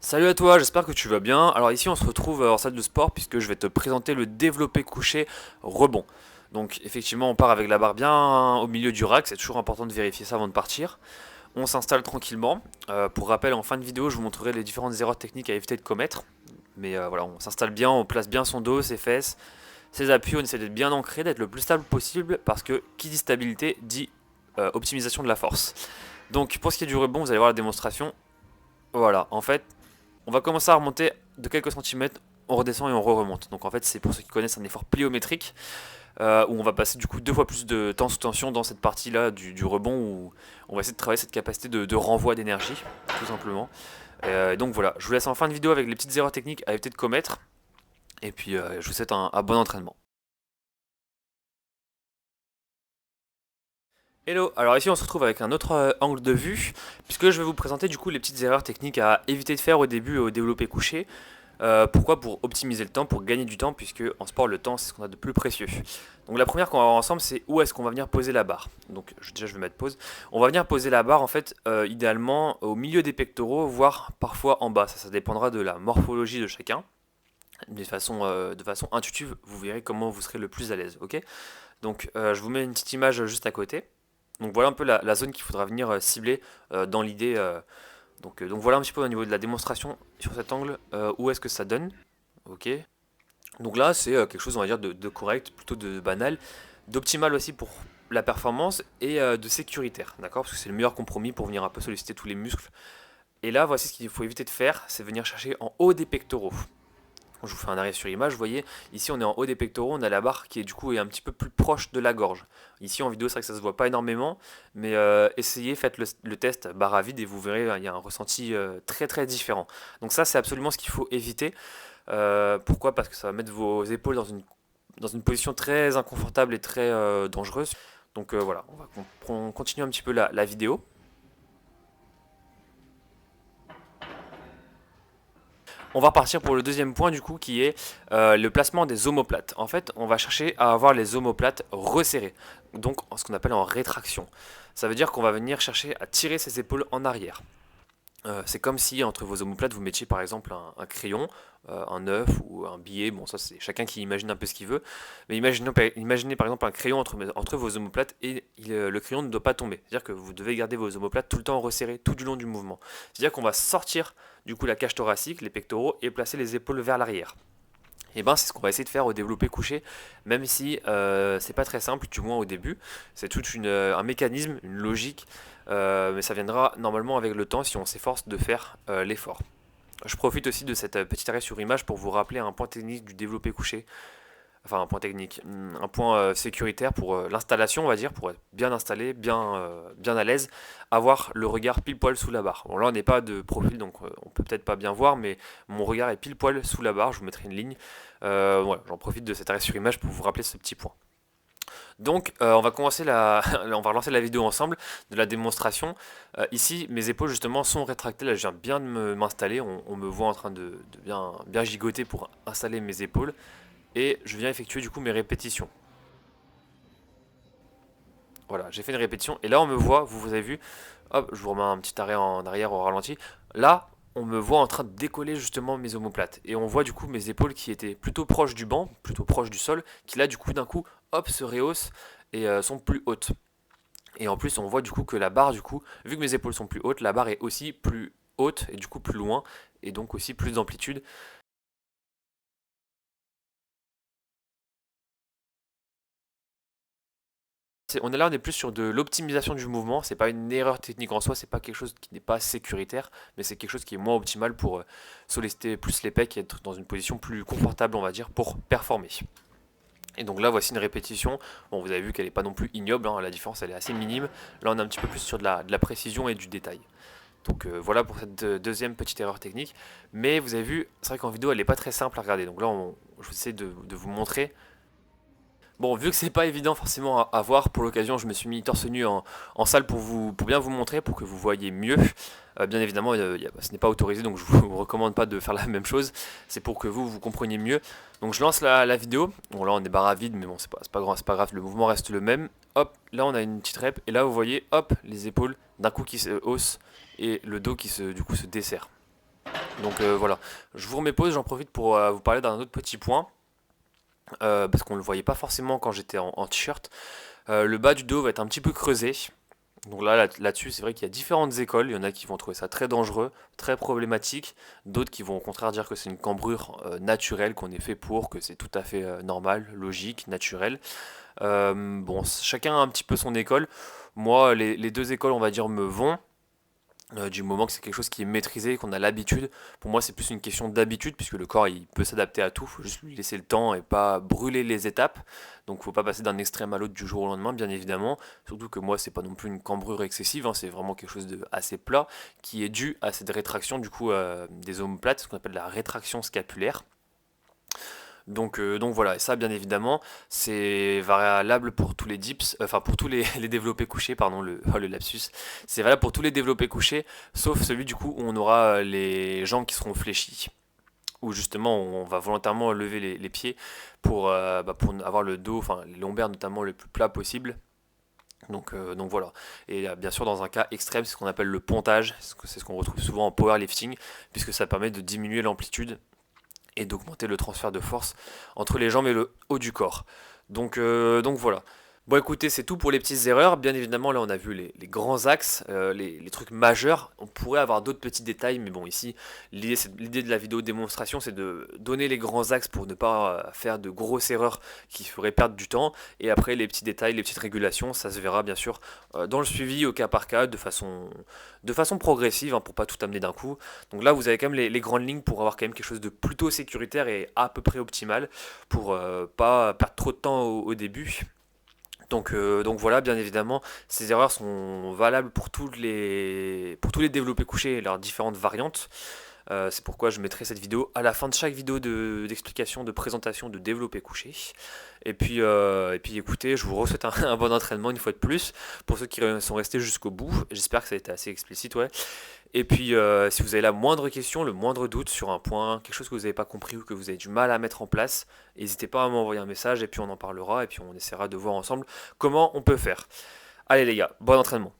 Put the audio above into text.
Salut à toi, j'espère que tu vas bien. Alors ici on se retrouve en salle de sport puisque je vais te présenter le développé couché rebond. Donc effectivement on part avec la barre bien au milieu du rack, c'est toujours important de vérifier ça avant de partir. On s'installe tranquillement. Pour rappel, en fin de vidéo je vous montrerai les différentes erreurs techniques à éviter de commettre. Mais voilà, on s'installe bien, on place bien son dos, ses fesses, ses appuis, on essaie d'être bien ancré, d'être le plus stable possible parce que qui dit stabilité dit optimisation de la force. Donc pour ce qui est du rebond, vous allez voir la démonstration. Voilà, en fait on va commencer à remonter de quelques centimètres, on redescend et on re-remonte. Donc en fait c'est pour ceux qui connaissent un effort pliométrique où on va passer du coup deux fois plus de temps sous tension dans cette partie là du rebond où on va essayer de travailler cette capacité de renvoi d'énergie tout simplement. Donc voilà, je vous laisse en fin de vidéo avec les petites erreurs techniques à éviter de commettre et puis je vous souhaite un bon entraînement. Hello, alors ici on se retrouve avec un autre angle de vue puisque je vais vous présenter du coup les petites erreurs techniques à éviter de faire au début au développé couché. Pourquoi? Pour optimiser le temps, pour gagner du temps, puisque en sport, le temps, c'est ce qu'on a de plus précieux. Donc la première qu'on va voir ensemble, c'est où est-ce qu'on va venir poser la barre. Donc déjà, je vais mettre pause. On va venir poser la barre, en fait, idéalement au milieu des pectoraux, voire parfois en bas. Ça dépendra de la morphologie de chacun. De façon intuitive, vous verrez comment vous serez le plus à l'aise. Ok. Donc je vous mets une petite image juste à côté. Donc voilà un peu la zone qu'il faudra venir cibler dans l'idée. Donc voilà un petit peu au niveau de la démonstration sur cet angle, où est-ce que ça donne. Ok. Donc là c'est quelque chose on va dire de correct, plutôt de banal, d'optimal aussi pour la performance et de sécuritaire, d'accord? Parce que c'est le meilleur compromis pour venir un peu solliciter tous les muscles. Et là voici ce qu'il faut éviter de faire, c'est venir chercher en haut des pectoraux. Je vous fais un arrêt sur image, vous voyez, ici on est en haut des pectoraux, on a la barre qui est du coup un petit peu plus proche de la gorge. Ici en vidéo c'est vrai que ça se voit pas énormément, mais essayez, faites le test barre à vide et vous verrez, il y a un ressenti très très différent. Donc ça c'est absolument ce qu'il faut éviter. Pourquoi? Parce que ça va mettre vos épaules dans une position très inconfortable et très dangereuse. Donc voilà, on continue un petit peu la vidéo. On va repartir pour le deuxième point du coup qui est le placement des omoplates. En fait, on va chercher à avoir les omoplates resserrées, donc ce qu'on appelle en rétraction. Ça veut dire qu'on va venir chercher à tirer ses épaules en arrière. C'est comme si entre vos omoplates vous mettiez par exemple un crayon, un œuf ou un billet, bon ça c'est chacun qui imagine un peu ce qu'il veut, mais imaginez par exemple un crayon entre vos omoplates et le crayon ne doit pas tomber, c'est-à-dire que vous devez garder vos omoplates tout le temps resserrées tout du long du mouvement, c'est-à-dire qu'on va sortir du coup la cage thoracique, les pectoraux et placer les épaules vers l'arrière. Et ben c'est ce qu'on va essayer de faire au développé couché, même si c'est pas très simple, du moins au début. C'est tout un mécanisme, une logique, mais ça viendra normalement avec le temps si on s'efforce de faire l'effort. Je profite aussi de cette petite arrêt sur image pour vous rappeler un point technique du développé couché, enfin un point technique, un point sécuritaire pour l'installation, on va dire, pour être bien installé, bien à l'aise, avoir le regard pile poil sous la barre. Bon là on n'est pas de profil donc on peut peut-être pas bien voir, mais mon regard est pile poil sous la barre, je vous mettrai une ligne. Voilà, j'en profite de cet arrêt sur image pour vous rappeler ce petit point. Donc on va commencer on va relancer la vidéo ensemble de la démonstration. Ici mes épaules justement sont rétractées, là je viens bien de m'installer, on me voit en train de bien gigoter pour installer mes épaules et je viens effectuer du coup mes répétitions. Voilà, j'ai fait une répétition et là on me voit, vous avez vu, hop, je vous remets un petit arrêt en arrière au ralenti. Là, on me voit en train de décoller justement mes omoplates et on voit du coup mes épaules qui étaient plutôt proches du banc, plutôt proches du sol, qui là du coup d'un coup, hop, se rehaussent et sont plus hautes. Et en plus, on voit du coup que la barre du coup, vu que mes épaules sont plus hautes, la barre est aussi plus haute et du coup plus loin et donc aussi plus d'amplitude. On est là, on est plus sur de l'optimisation du mouvement. C'est pas une erreur technique en soi, c'est pas quelque chose qui n'est pas sécuritaire, mais c'est quelque chose qui est moins optimal pour solliciter plus les pecs et être dans une position plus confortable, on va dire, pour performer. Et donc là, voici une répétition. Bon, vous avez vu qu'elle n'est pas non plus ignoble, hein, la différence elle est assez minime. Là, on est un petit peu plus sur de la précision et du détail. Donc voilà pour cette deuxième petite erreur technique. Mais vous avez vu, c'est vrai qu'en vidéo, elle n'est pas très simple à regarder. Donc là, je vais essayer de vous montrer. Bon, vu que c'est pas évident forcément à voir, pour l'occasion, je me suis mis torse nu en salle pour bien vous montrer, pour que vous voyez mieux. Bien évidemment, ce n'est pas autorisé, donc je vous recommande pas de faire la même chose. C'est pour que vous compreniez mieux. Donc je lance la vidéo. Bon, là on est barre à vide, mais bon, c'est pas grave, le mouvement reste le même. Hop, là on a une petite rep, et là vous voyez, hop, les épaules d'un coup qui se haussent, et le dos qui du coup se desserre. Donc voilà, je vous remets pause, j'en profite pour vous parler d'un autre petit point, parce qu'on ne le voyait pas forcément quand j'étais en t-shirt. Le bas du dos va être un petit peu creusé. Donc là-dessus, c'est vrai qu'il y a différentes écoles. Il y en a qui vont trouver ça très dangereux, très problématique. D'autres qui vont au contraire dire que c'est une cambrure naturelle, qu'on est fait pour, que c'est tout à fait normal, logique, naturel. Bon, chacun a un petit peu son école. Moi, les deux écoles, on va dire, me vont. Du moment que c'est quelque chose qui est maîtrisé, qu'on a l'habitude. Pour moi, c'est plus une question d'habitude, puisque le corps, il peut s'adapter à tout. Il faut juste lui laisser le temps et pas brûler les étapes. Donc, il ne faut pas passer d'un extrême à l'autre du jour au lendemain, bien évidemment. Surtout que moi, c'est pas non plus une cambrure excessive, hein, c'est vraiment quelque chose de assez plat, qui est dû à cette rétraction du coup des omoplates, ce qu'on appelle la rétraction scapulaire. Donc voilà, et ça bien évidemment, c'est valable pour tous les dips, enfin pour tous les développés couchés, pardon, oh, le lapsus. C'est valable pour tous les développés couchés, sauf celui du coup où on aura les jambes qui seront fléchies, où justement on va volontairement lever les pieds pour avoir le dos, enfin les lombaires notamment le plus plat possible. Donc voilà. Et bien sûr, dans un cas extrême, c'est ce qu'on appelle le pontage, c'est ce qu'on retrouve souvent en powerlifting, puisque ça permet de diminuer l'amplitude et d'augmenter le transfert de force entre les jambes et le haut du corps. Donc voilà. Bon écoutez, c'est tout pour les petites erreurs. Bien évidemment, là on a vu les grands axes, les trucs majeurs. On pourrait avoir d'autres petits détails, mais bon ici, l'idée de la vidéo démonstration, c'est de donner les grands axes pour ne pas faire de grosses erreurs qui feraient perdre du temps. Et après, les petits détails, les petites régulations, ça se verra bien sûr dans le suivi au cas par cas, de façon progressive, hein, pour pas tout amener d'un coup. Donc là, vous avez quand même les grandes lignes pour avoir quand même quelque chose de plutôt sécuritaire et à peu près optimal pour pas perdre trop de temps au début. Donc voilà, bien évidemment, ces erreurs sont valables pour tous les développés couchés et leurs différentes variantes. C'est pourquoi je mettrai cette vidéo à la fin de chaque vidéo d'explication, de présentation de développé couché. Et puis écoutez, je vous souhaite un bon entraînement une fois de plus. Pour ceux qui sont restés jusqu'au bout, j'espère que ça a été assez explicite, ouais. Et puis, si vous avez la moindre question, le moindre doute sur un point, quelque chose que vous n'avez pas compris ou que vous avez du mal à mettre en place, n'hésitez pas à m'envoyer un message et puis on en parlera et puis on essaiera de voir ensemble comment on peut faire. Allez les gars, bon entraînement.